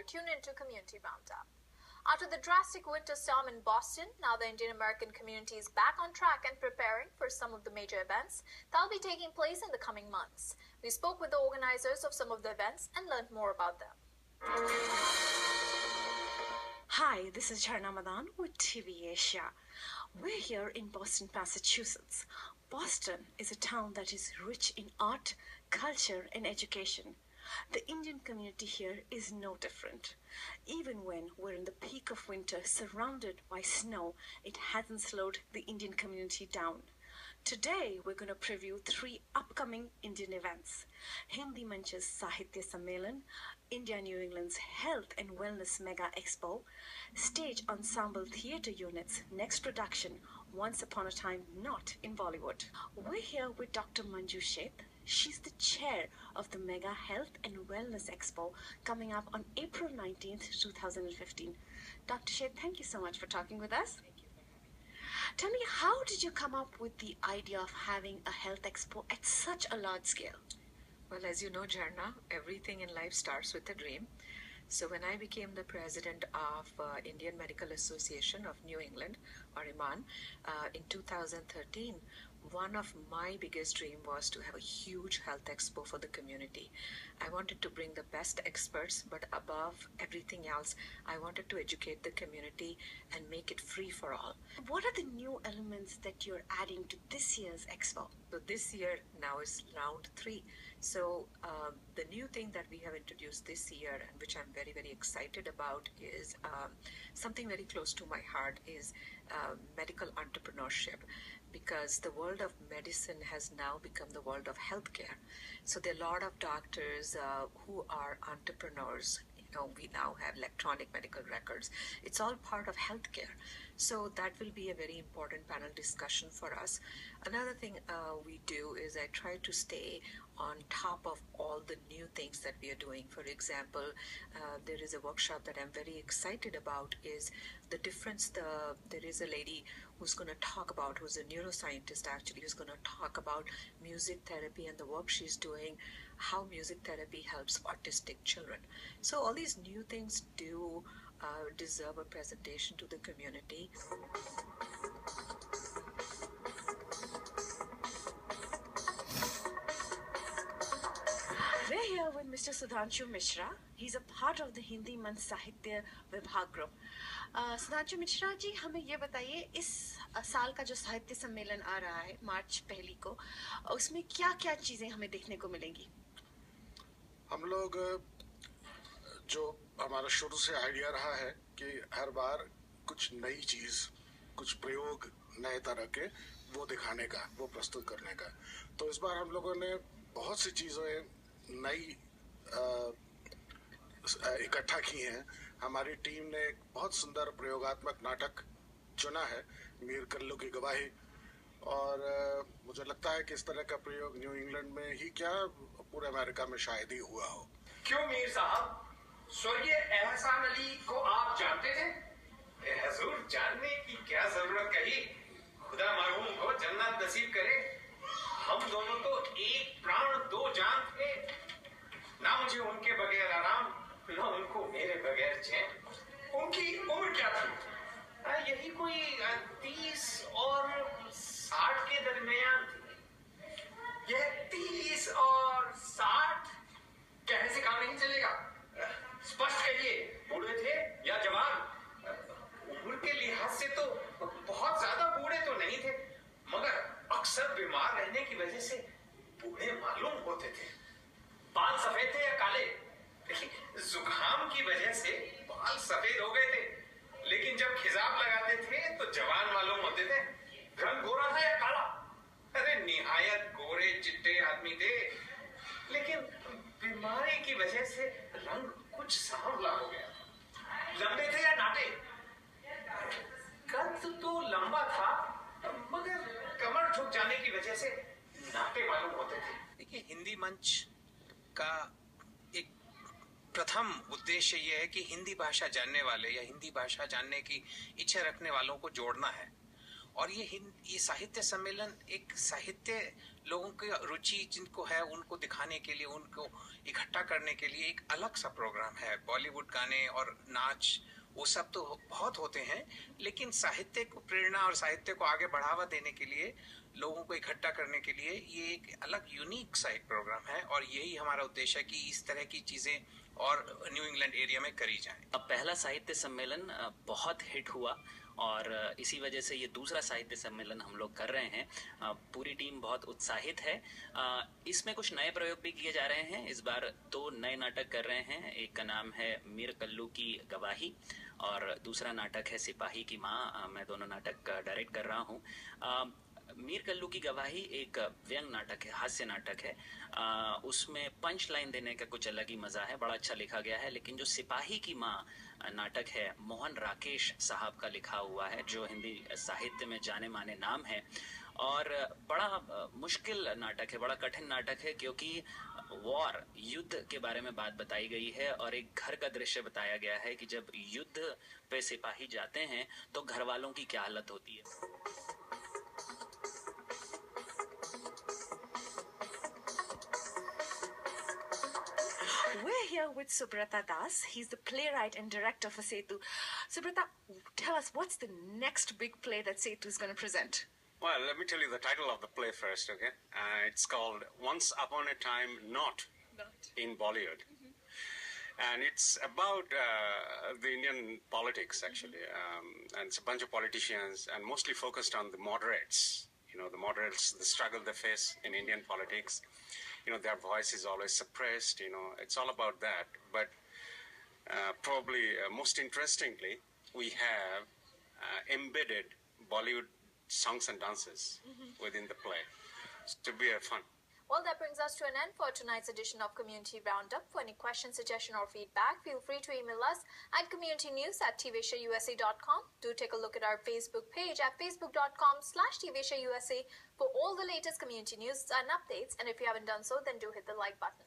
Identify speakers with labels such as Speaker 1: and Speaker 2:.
Speaker 1: Tune into Community Roundup. After the drastic winter storm in Boston, now the Indian American community is back on track and preparing for some of the major events that will be taking place in the coming months. We spoke with the organizers of some of the events and learned more about them.
Speaker 2: Hi, this is Jharna Madan with TV Asia. We're here in Boston, Massachusetts. Boston is a town that is rich in art, culture, and education. The Indian community here is no different. Even when we're in the peak of winter surrounded by snow, it hasn't slowed the Indian community down. Today, we're going to preview 3 upcoming Indian events. Hindi Manch's Sahitya Sammelan, India New England's Health and Wellness Mega Expo, Stage Ensemble Theatre Unit's next production, Once Upon a Time Not in Bollywood. We're here with Dr. Manju Sheth. She's the chair of the Mega Health and Wellness Expo coming up on April 19th, 2015. Dr. Sheth, thank you so much for talking with us. Tell me, how did you come up with the idea of having a health expo at such a large scale?
Speaker 3: Well, as you know, Jharna, everything in life starts with a dream. So when I became the president of Indian Medical Association of New England, or IMAN, in 2013, one of my biggest dream was to have a huge health expo for the community. I wanted to bring the best experts, but above everything else, I wanted to educate the community and make it free for all.
Speaker 2: What are the new elements that you're adding to this year's expo?
Speaker 3: So this year now is round 3. So the new thing that we have introduced this year, and which I'm very, very excited about, is something very close to my heart, is medical entrepreneurship. Because the world of medicine has now become the world of healthcare. So there are a lot of doctors who are entrepreneurs. We now have electronic medical records. It's all part of healthcare. So that will be a very important panel discussion for us. Another thing we do is I try to stay on top of all the new things that we are doing. For example, there is a workshop that I'm very excited about, is the difference. There is a lady who's going to talk about, who's a neuroscientist actually, who's going to talk about music therapy and the work she's doing, how music therapy helps autistic children. So all these new things do deserve a presentation to the community.
Speaker 2: We're here with Mr. Sudhanshu Mishra. He's a part of the Hindi Manch Sahitya Vibhag group. Sudhanshu Mishra ji, हमें ये बताइए, इस साल का जो साहित्य सम्मेलन आ रहा है मार्च 1 को, उसमें क्या क्या चीजें हमें देखने को मिलेंगी?
Speaker 4: हम लोग, जो हमारा शुरू से आइडिया रहा है कि हर बार कुछ नई चीज, कुछ प्रयोग नए तरह के वो दिखाने का, वो प्रस्तुत करने का। तो इस बार हम लोगों ने बहुत सी चीजें नई इकट्ठा की हैं। हमारी टीम ने एक बहुत सुंदर प्रयोगात्मक नाटक चुना है, मीर कल्लू की गवाही, और मुझे लगता है कि इस तरह का प्रयोग न्यू इंग्लैंड में ही क्या, पूरे अमेरिका में शायद ही हुआ हो।
Speaker 5: क्यों मीर साहब, स्वर्गीय एहसान अली को आप जानते थे? हुजूर, जानने की क्या जरूरत कही, खुदा मरहूम को जन्नत नसीब करे। हम दोनों तो एक प्राण दो जान थे, ना मुझे उनके बगैर आराम, ना उनको मेरे बगैर चैन। उनकी उम्र क्या थी? यही कोई 30 और 60 के दरमियान थी। यह 30 और 60 कहने से काम नहीं चलेगा। स्पष्ट कहिए, बूढ़े थे या जवान? उम्र के लिहाज से तो बहुत ज्यादा बूढ़े तो नहीं थे, मगर अक्सर बीमार रहने की वजह से बूढ़े मालूम होते थे। बाल सफेद थे या काले? जुकाम की वजह से बाल सफेद हो गए थे, लेकिन जब खिजाब लगाते थे तो जवान मालूम होते थे। रंग गोरा था या काला? अरे निहायत गोरे चिट्टे आदमी थे, लेकिन बीमारी की वजह से रंग कुछ सांवला हो गया। लंबे थे या नाटे? कद तो लंबा था, मगर कमर ठुक जाने की वजह से नाटे मालूम होते थे।
Speaker 6: देखिए, हिंदी मंच का एक प्रथम उद्देश्य यह है कि हिंदी भाषा जानने वाले या हिंदी भाषा जानने की इच्छा रखने वालों को जोड़ना है। और ये साहित्य सम्मेलन एक साहित्य लोगों की रुचि जिनको है उनको दिखाने के लिए, उनको इकट्ठा करने के लिए एक अलग सा प्रोग्राम है। बॉलीवुड गाने और नाच वो सब तो बहुत होते हैं, लेकिन साहित्य को प्रेरणा और साहित्य को आगे बढ़ावा देने के लिए, लोगों को इकट्ठा करने के लिए ये एक अलग यूनिक सा एक प्रोग्राम है और यही हमारा उद्देश्य है कि इस तरह की चीजें और न्यू इंग्लैंड एरिया में करी जाएं।
Speaker 7: अब पहला साहित्य सम्मेलन बहुत हिट हुआ और इसी वजह से ये दूसरा साहित्य सम्मेलन हम लोग कर रहे हैं। पूरी टीम बहुत उत्साहित है। इसमें कुछ नए प्रयोग भी किए जा रहे हैं। इस बार 2 नए नाटक कर रहे हैं। एक का नाम है मीर कल्लू की गवाही और दूसरा नाटक है सिपाही की माँ। मैं दोनों नाटक डायरेक्ट कर रहा हूँ। मीर कल्लू की गवाही एक व्यंग नाटक है, हास्य नाटक है। उसमें पंच लाइन देने का कुछ अलग ही मजा है, बड़ा अच्छा लिखा गया है। लेकिन जो सिपाही की माँ नाटक है, मोहन राकेश साहब का लिखा हुआ है, जो हिंदी साहित्य में जाने माने नाम है और बड़ा मुश्किल नाटक है, बड़ा कठिन नाटक है, क्योंकि वॉर, युद्ध के बारे में बात बताई गई है और एक घर का दृश्य बताया गया है कि जब युद्ध पे सिपाही जाते हैं तो घर वालों की क्या हालत होती है।
Speaker 2: We're here with Subrata Das. He's the playwright and director for Setu. Subrata, tell us, what's the next big play that Setu is going to present?
Speaker 8: Well, let me tell you the title of the play first, okay? It's called Once Upon a Time Not in Bollywood. And it's about the Indian politics, actually. And it's a bunch of politicians and mostly focused on the moderates. You know, the moderates, the struggle they face in Indian politics. You know, their voice is always suppressed, you know, it's all about that. But probably most interestingly, we have embedded Bollywood songs and dances within the play. So it will be fun.
Speaker 1: Well, that brings us to an end for tonight's edition of Community Roundup. For any questions, suggestion or feedback, feel free to email us at communitynews@tvashausa.com. Do take a look at our Facebook page at facebook.com/tvashausa for all the latest community news and updates. And if you haven't done so, then do hit the like button.